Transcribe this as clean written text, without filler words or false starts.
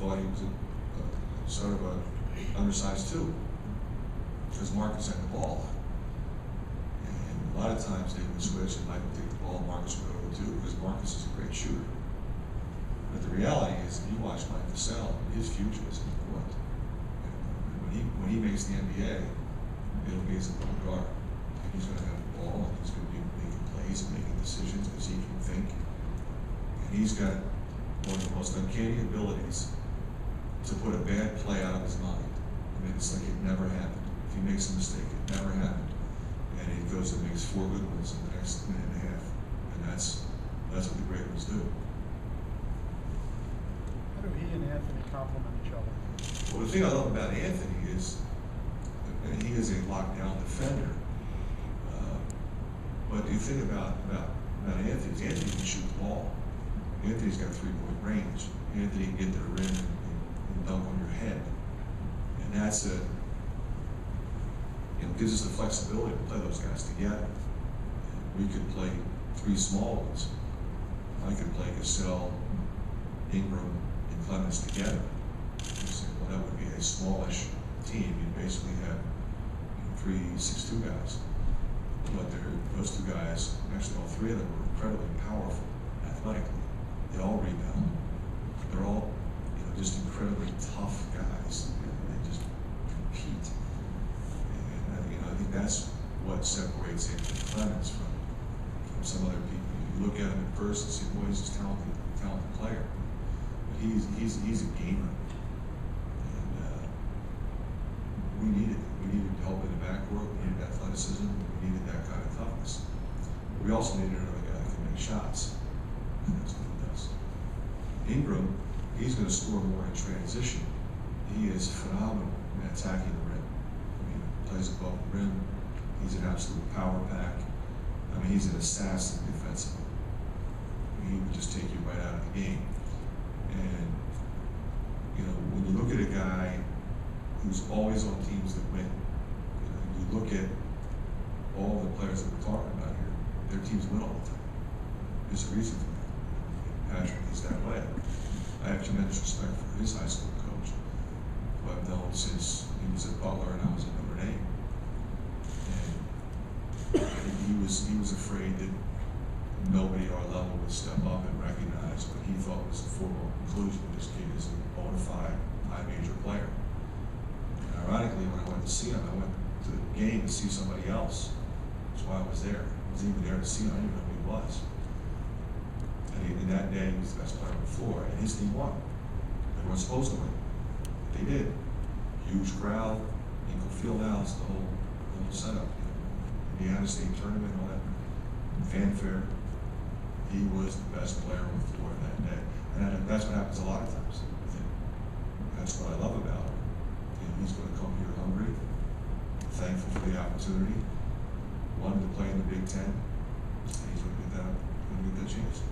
thought he was sort of a undersized too, because Marcus had the ball. And a lot of times they would switch and Mike would take the ball, Marcus would go too, because Marcus is a great shooter. But the reality is, if you watch Mike Gesell, his future is in the court. When he makes the NBA, it'll be as a point guard. And he's going to have the ball, and he's going to be making plays and making decisions because he can think. And he's got one of the most uncanny abilities to put a bad play out of his mind. I mean, it's like it never happened. If he makes a mistake, it never happened. And he goes and makes 4 good ones in the next minute and a half. And that's what the great ones do. How do he and Anthony complement each other? Well, the thing I love about Anthony is that he is a lockdown defender. But the thing about Anthony is Anthony can shoot the ball. Anthony's got 3-point range. Anthony can get to the rim and dunk on your head. And that's gives us the flexibility to play those guys together. We could play 3 small ones. I could play Gesell, Ingram, and Clemens together. You say, well, that would be a smallish team. You basically have 3 6'2" guys. But those 2 guys, actually all 3 of them, were incredibly powerful athletically. They all rebound. They're all just incredibly tough guys. They just compete. And I think that's what separates Anthony Clemens from some other people. You look at him in person and say, boy, he's just a talented player. But he's a gamer. And we needed help in the backcourt. We needed athleticism. We needed that kind of toughness. But we also needed another guy that can make shots. And that's what he does. Ingram, he's going to score more in transition. He is phenomenal in attacking the rim. I mean, he plays above the rim. He's an absolute power pack. I mean, he's an assassin defensively. He would just take you right out of the game. And, when you look at a guy who's always on teams that win, you look at all the players that we're talking about here, their teams win all the time. There's a reason for that. Patrick is that way. I have tremendous respect for his high school coach, who I've known since he was at Butler and I was at Notre Dame. And he was afraid that nobody at our level would step up and recognize what he thought was the foregone conclusion. This kid is a bona fide high major player. And ironically, when I went to see him, I went to the game to see somebody else. That's why I was there. I wasn't even there to see him. I didn't know who he was. And that day, he was the best player on the floor, and his team won. They weren't supposed to win. They did. Huge crowd, equal field house, the whole setup. Indiana State tournament, all that fanfare. He was the best player on the floor that day. And that's what happens a lot of times. I think that's what I love about him. He's going to come here hungry, thankful for the opportunity, wanted to play in the Big Ten, and he's going to get that chance.